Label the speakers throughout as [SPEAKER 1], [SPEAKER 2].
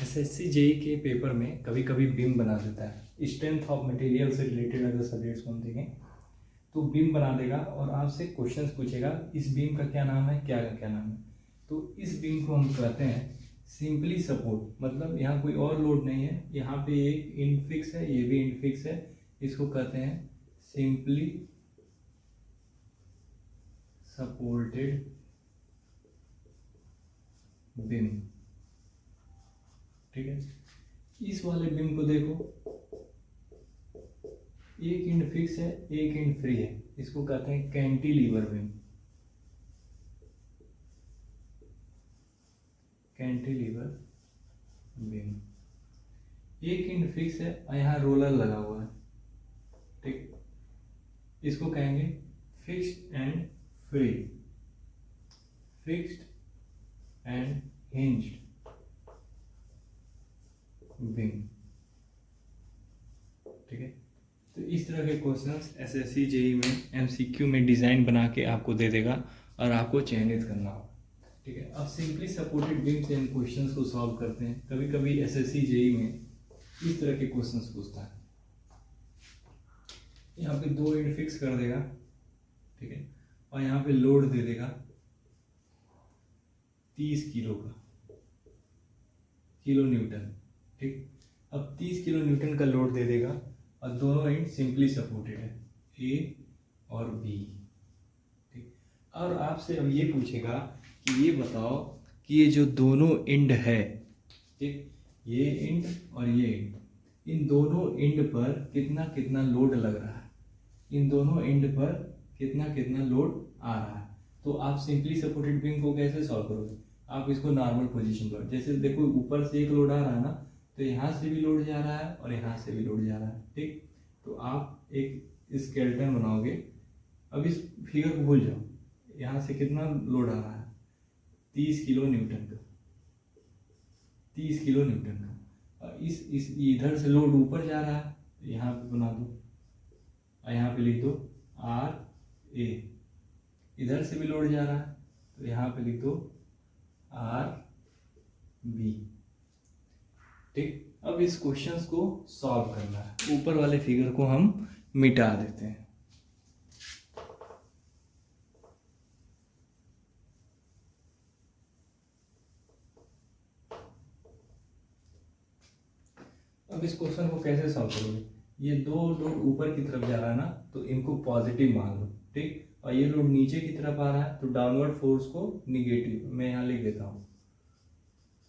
[SPEAKER 1] SSC JE के paper में कभी कभी बीम बना देता है। स्ट्रेंथ ऑफ मटेरियल से रिलेटेड अगर सब्जेक्ट्स को हम देखें तो बीम बना देगा और आपसे क्वेश्चंस पूछेगा इस बीम का क्या नाम है, क्या का क्या नाम है। तो इस बीम को हम कहते हैं सिंपली सपोर्ट। मतलब यहाँ कोई और लोड नहीं है, यहाँ पे एक इंड फिक्स है, ये भी इंड फिक्स है। इसको कहते हैं सिंपली सपोर्टेड बीम। ठीक है, इस वाले बीम को देखो, एक इंड फिक्स है, एक इंड फ्री है। इसको कहते हैं कैंटिलीवर बीम। कैंटिलीवर बीम, एक इंड फिक्स है और यहाँ रोलर लगा हुआ है। ठीक, इसको कहेंगे fixed and free, fixed and hinged beam. ठीक है, तो इस तरह के क्वेश्चंस एसएससी जेई में एमसीक्यू में डिज़ाइन बना के आपको दे देगा और आपको चयनित करना होगा। ठीक है, अब सिंपली सपोर्टेड बीम से हम क्वेश्चंस को सॉल्व करते हैं। कभी कभी एसएससी जेई में इस तरह के क्वेश्चंस पूछता है। यहाँ पे दो इंड फिक्स कर देगा, ठीक है, और यहाँ पे लोड दे देगा 30 किलो का, किलो न्यूटन। ठीक, अब 30 किलो न्यूटन का लोड दे देगा और दोनों एंड सिंपली सपोर्टेड है, ए और बी। ठीक, और आपसे अब ये पूछेगा कि ये बताओ कि ये जो दोनों एंड है, ठीक, ये एंड और ये एंड, इन दोनों एंड पर कितना कितना लोड लग रहा है, इन दोनों एंड पर कितना कितना लोड आ रहा है। तो आप सिंपली सपोर्टेड बीम को कैसे सॉल्व करोगे? आप इसको नॉर्मल पोजीशन पर, जैसे देखो ऊपर से एक लोड आ रहा है ना, तो यहाँ से भी लोड जा रहा है और यहाँ से भी लोड जा रहा है। ठीक, तो आप एक स्केलेटन बनाओगे। अब इस फिगर को भूल जाओ, यहाँ से कितना लोड आ रहा है, 30 किलो न्यूटन का, 30 किलो न्यूटन का। और इस इधर से लोड ऊपर जा रहा है, यहाँ पे बना दो और यहाँ पे लिख दो आर ए। इधर से भी लोड जा रहा है तो यहाँ पे लिख दो आर बी। ठीक, अब इस क्वेश्चंस को सॉल्व करना है। ऊपर वाले फिगर को हम मिटा देते हैं। अब इस क्वेश्चन को कैसे सॉल्व करोगे? ये दो लोड ऊपर की तरफ जा रहा है ना, तो इनको पॉजिटिव मान लो। ठीक, और ये लोड नीचे की तरफ आ रहा है तो डाउनवर्ड फोर्स को निगेटिव, मैं यहाँ लिख देता हूँ,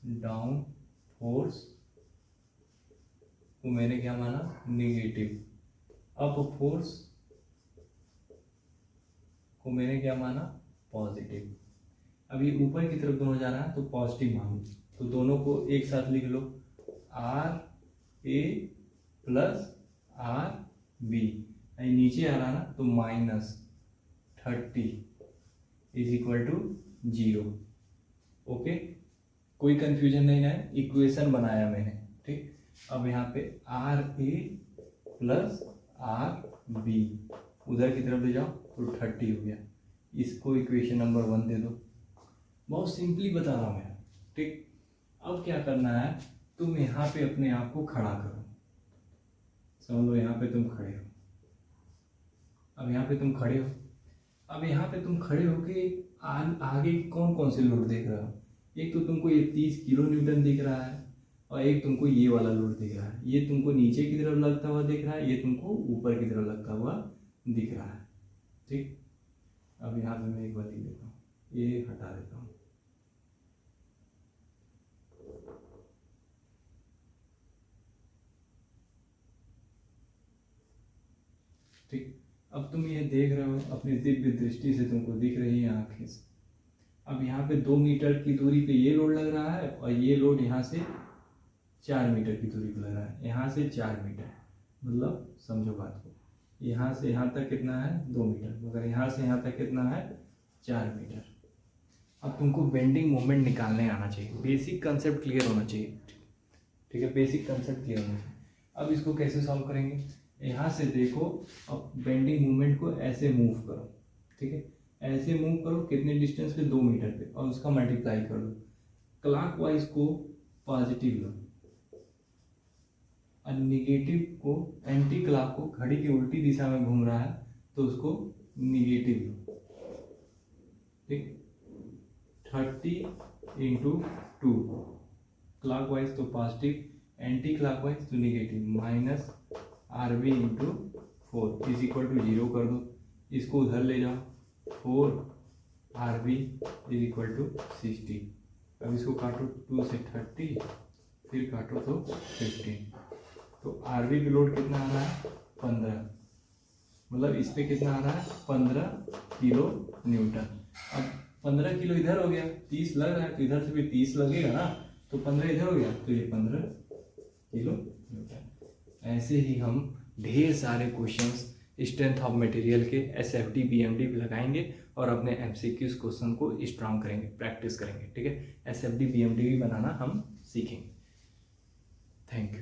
[SPEAKER 1] डाउन फोर्स को मैंने क्या माना, निगेटिव। अप फोर्स को मैंने क्या माना, पॉजिटिव। अब ये ऊपर की तरफ दोनों जा रहा है तो पॉजिटिव मान लो, तो दोनों को एक साथ लिख लो, R A plus R B. नीचे आ रहा ना तो -30 इज इक्वल टू 0। ओके, कोई कंफ्यूजन नहीं है, इक्वेशन बनाया मैंने। ठीक, अब यहाँ पे R A plus R B उधर की तरफ ले जाओ तो 30 हो गया। इसको इक्वेशन नंबर 1 दे दो। बहुत सिंपली बता रहा हूँ मैं। ठीक, अब क्या करना है, तुम यहाँ पे अपने आप को खड़ा करो। समझ लो यहाँ पे तुम खड़े हो। अब यहाँ पे तुम खड़े हो, अब यहाँ पे तुम खड़े हो के आगे कौन कौन से लोड देख रहे हो? एक तो तुमको ये 30 किलो न्यूटन दिख रहा है और एक तुमको ये वाला लोड दिख रहा है। ये तुमको नीचे की तरफ लगता हुआ दिख रहा है, ये तुमको ऊपर की तरफ लगता हुआ दिख रहा है। ठीक, अब यहाँ पे मैं एक बार लिख देता हूँ, ये हटा देता हूँ। ठीक, अब तुम ये देख रहे हो, अपनी दिव्य दृष्टि से तुमको दिख रही है आंखें से। अब यहाँ पे 2 मीटर की दूरी पे ये लोड लग रहा है और ये लोड यहाँ से 4 मीटर की दूरी पे लग रहा है। यहाँ से 4 मीटर, मतलब समझो बात को, यहाँ से यहाँ तक कितना है, 2 मीटर, मगर यहाँ से यहाँ तक कितना है, 4 मीटर। अब तुमको बेंडिंग मोमेंट निकालने आना चाहिए, बेसिक कंसेप्ट क्लियर होना चाहिए। ठीक है, बेसिक कंसेप्ट क्लियर होना चाहिए। अब इसको कैसे सॉल्व करेंगे? यहाँ से देखो, अब बेंडिंग मूवमेंट को ऐसे मूव करो। ठीक है, ऐसे मूव करो, कितने डिस्टेंस पे, 2 मीटर पे, और उसका मल्टीप्लाई कर दो। क्लॉकवाइज को पॉजिटिव लो और निगेटिव को, एंटी क्लॉक को, घड़ी की उल्टी दिशा में घूम रहा है तो उसको निगेटिव लो। ठीक, 30 इंटू 2, क्लॉक वाइज तो पॉजिटिव, एंटी क्लॉक वाइज तो negative, minus RB into 4 is equal to 0 कर दो, इसको उधर ले जाओ, 4 RB इज इक्वल टू 60। अब इसको काटो 2 से 30, फिर काटो तो 15, तो RB पे लोड कितना आ रहा है 15, मतलब इस पे कितना आ रहा है 15 किलो न्यूटन। अब 15 किलो इधर हो गया, 30 लग रहा है तो इधर से भी 30 लगेगा ना, तो 15 इधर हो गया तो ये 15 किलो न्यूटन। ऐसे ही हम ढेर सारे क्वेश्चंस स्ट्रेंथ ऑफ मटेरियल के SFD BMD पे लगाएंगे और अपने MCQs क्वेश्चन को स्ट्रांग करेंगे, प्रैक्टिस करेंगे। ठीक है, SFD BMD भी बनाना हम सीखेंगे। Thank you.